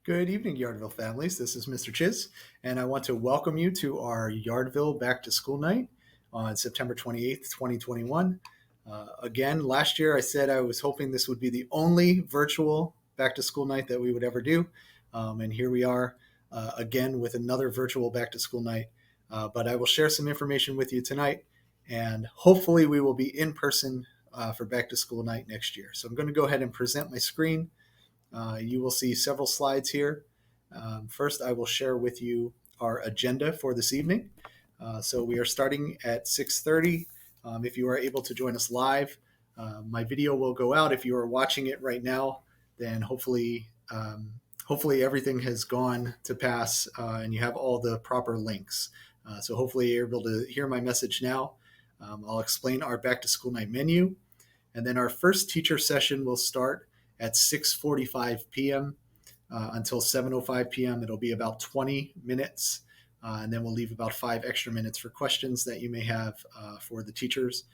Good evening, Yardville families. This is Mr. Czyz, and I want to welcome you to our Yardville Back to School Night on September 28th, 2021. Again, last year I said I was hoping this would be the only virtual back to school night that we would ever do. And here we are again with another virtual back to school night. But I will share some information with you tonight, and hopefully we will be in person for back to school night next year. So I'm going to go ahead and present my screen. You will see several slides here. First, I will share with you our agenda for this evening. So we are starting at 6:30. If you are able to join us live, my video will go out. If you are watching it right now, then hopefully everything has gone to pass and you have all the proper links. So hopefully you're able to hear my message now. I'll explain our back to school night menu, and then our first teacher session will start at 6:45 p.m. Until 7:05 p.m. It'll be about 20 minutes, and then we'll leave about 5 extra minutes for questions that you may have for the teachers.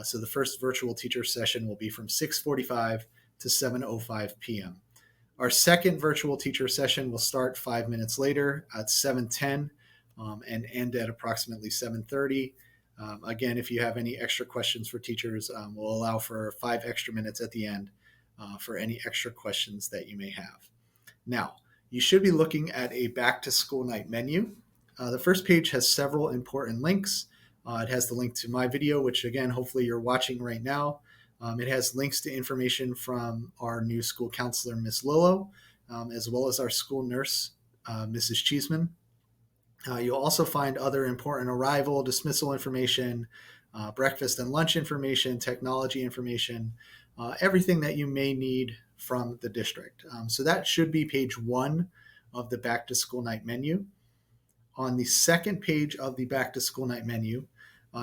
So the first virtual teacher session will be from 6:45 to 7:05 p.m. Our second virtual teacher session will start 5 minutes later at 7:10 and end at approximately 7:30. Again, if you have any extra questions for teachers, we'll allow for 5 extra minutes at the end for any extra questions that you may have. Now, you should be looking at a back to school night menu. The first page has several important links. It has the link to my video, which again, hopefully you're watching right now. It has links to information from our new school counselor, Miss Lolo, as well as our school nurse, Mrs. Cheeseman. You'll also find other important arrival, dismissal information, breakfast and lunch information, technology information, everything that you may need from the district. So that should be page 1 of the back to school night menu. On the second page of the back to school night menu,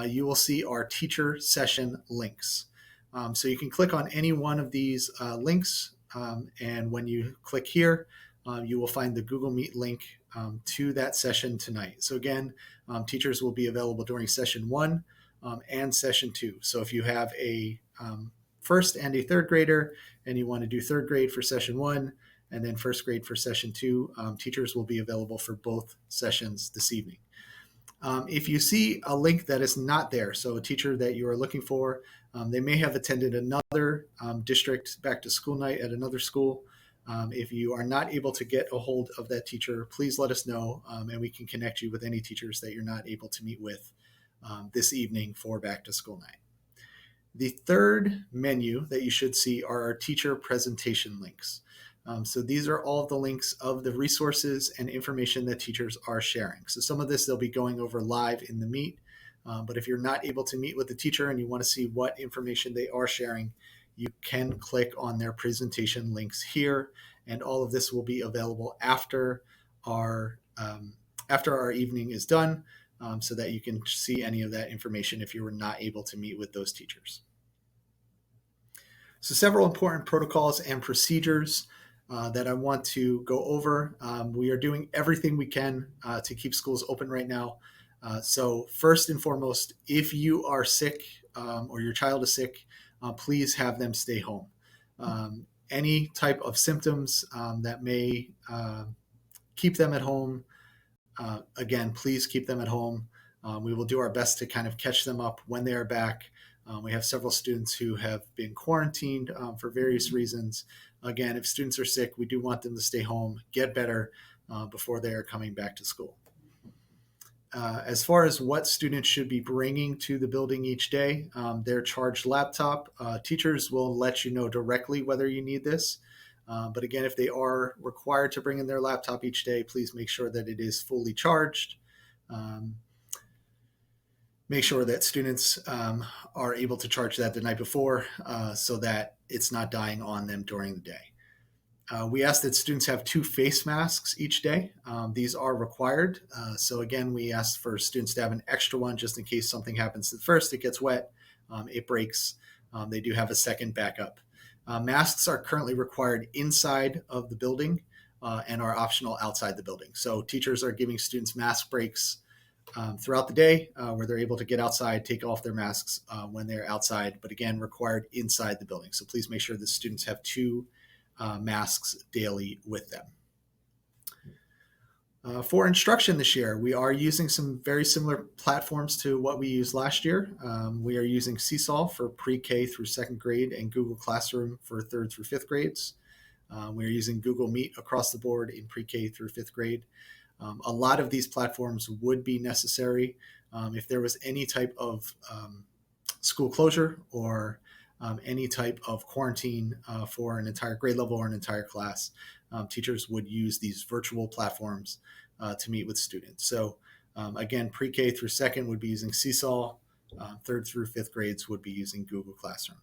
you will see our teacher session links. So you can click on any one of these links, and when you click here, you will find the Google Meet link to that session tonight. So again, teachers will be available during session 1 and session 2. So if you have a first and a third grader and you want to do third grade for session 1 and then first grade for session 2, teachers will be available for both sessions this evening. If you see a link that is not there, so a teacher that you are looking for, they may have attended another district back to school night at another school. If you are not able to get a hold of that teacher, please let us know, and we can connect you with any teachers that you're not able to meet with this evening for back to school night. The third menu that you should see are our teacher presentation links. So these are all of the links of the resources and information that teachers are sharing. So some of this they'll be going over live in the Meet, but if you're not able to meet with the teacher and you want to see what information they are sharing, you can click on their presentation links here, and all of this will be available after our evening is done, so that you can see any of that information if you were not able to meet with those teachers. So several important protocols and procedures that I want to go over. We are doing everything we can to keep schools open right now. So first and foremost, if you are sick or your child is sick, please have them stay home. Any type of symptoms that may keep them at home, again, please keep them at home. We will do our best to kind of catch them up when they are back. We have several students who have been quarantined for various reasons. Again, if students are sick, we do want them to stay home, get better before they are coming back to school. As far as what students should be bringing to the building each day, their charged laptop, teachers will let you know directly whether you need this. But again, if they are required to bring in their laptop each day, please make sure that it is fully charged. Make sure that students are able to charge that the night before so that it's not dying on them during the day. We ask that students have 2 face masks each day. These are required. So again, we ask for students to have an extra one just in case something happens at first, it gets wet, it breaks. They do have a second backup. Masks are currently required inside of the building and are optional outside the building. So teachers are giving students mask breaks throughout the day where they're able to get outside, take off their masks when they're outside, but again, required inside the building. So please make sure that students have 2 masks daily with them. For instruction this year, we are using some very similar platforms to what we used last year. We are using Seesaw for pre-K through second grade and Google Classroom for third through fifth grades. We are using Google Meet across the board in pre-K through fifth grade. A lot of these platforms would be necessary if there was any type of school closure or any type of quarantine for an entire grade level or an entire class. Teachers would use these virtual platforms to meet with students. So again, pre-K through second would be using Seesaw. Third through fifth grades would be using Google Classroom.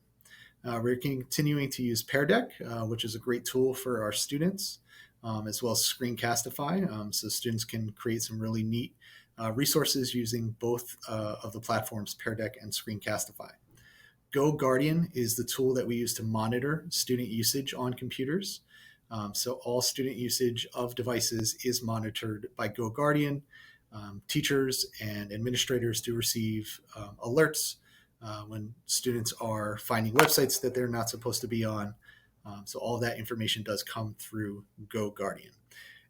We're continuing to use Pear Deck, which is a great tool for our students, as well as Screencastify, so students can create some really neat resources using both of the platforms, Pear Deck and Screencastify. Go Guardian is the tool that we use to monitor student usage on computers. So all student usage of devices is monitored by Go Guardian. Teachers and administrators do receive alerts when students are finding websites that they're not supposed to be on. So all that information does come through Go Guardian.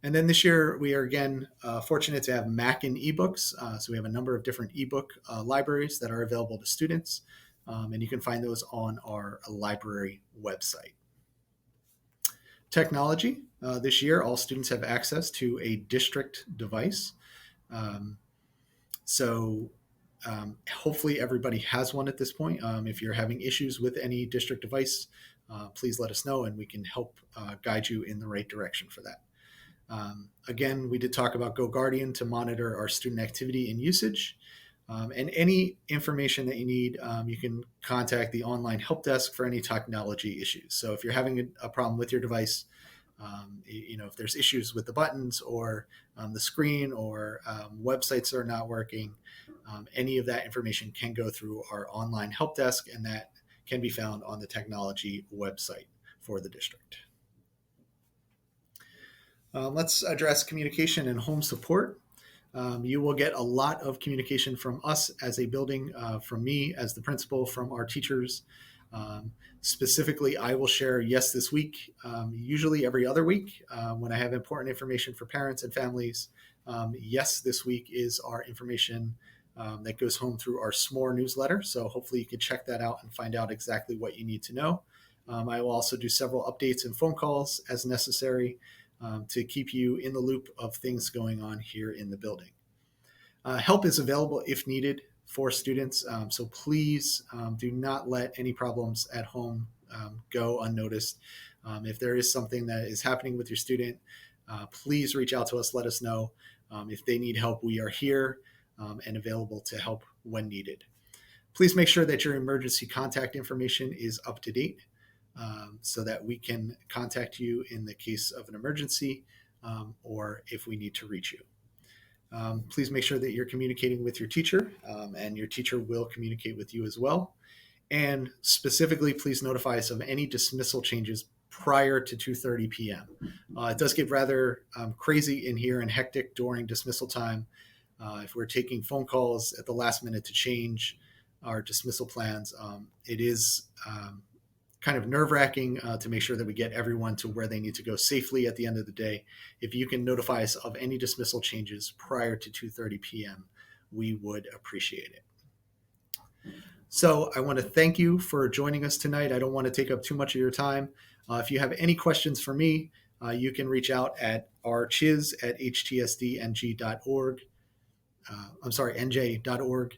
And then this year, we are again fortunate to have Mackin ebooks. So we have a number of different ebook libraries that are available to students. And you can find those on our library website. Technology. This year, all students have access to a district device. Hopefully everybody has one at this point. If you're having issues with any district device, please let us know and we can help guide you in the right direction for that. Again, we did talk about Go Guardian to monitor our student activity and usage. And any information that you need, you can contact the online help desk for any technology issues. So if you're having a problem with your device, if there's issues with the buttons or the screen or websites are not working, any of that information can go through our online help desk, and that can be found on the technology website for the district. Let's address communication and home support. You will get a lot of communication from us as a building, from me as the principal, from our teachers. Specifically, I will share Yes This Week, usually every other week when I have important information for parents and families. Yes This Week is our information that goes home through our SMORE newsletter. So hopefully you can check that out and find out exactly what you need to know. I will also do several updates and phone calls as necessary to keep you in the loop of things going on here in the building. Help is available if needed for students, so please do not let any problems at home go unnoticed. If there is something that is happening with your student, please reach out to us, let us know. If they need help, we are here and available to help when needed. Please make sure that your emergency contact information is up to date. So that we can contact you in the case of an emergency or if we need to reach you. Please make sure that you're communicating with your teacher, and your teacher will communicate with you as well. And specifically, please notify us of any dismissal changes prior to 2:30 p.m. It does get rather crazy in here and hectic during dismissal time. If we're taking phone calls at the last minute to change our dismissal plans, it is kind of nerve-wracking to make sure that we get everyone to where they need to go safely at the end of the day. If you can notify us of any dismissal changes prior to 2:30 p.m., we would appreciate it. So I want to thank you for joining us tonight. I don't want to take up too much of your time. If you have any questions for me, you can reach out at rchiz@htsdng.org. nj.org.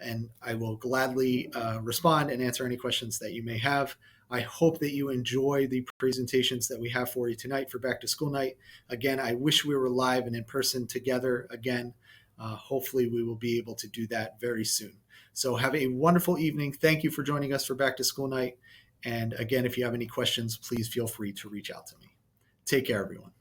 And I will gladly respond and answer any questions that you may have. I hope that you enjoy the presentations that we have for you tonight for Back to School Night. Again, I wish we were live and in person together again. Hopefully we will be able to do that very soon. So have a wonderful evening. Thank you for joining us for Back to School Night. And again, if you have any questions, please feel free to reach out to me. Take care, everyone.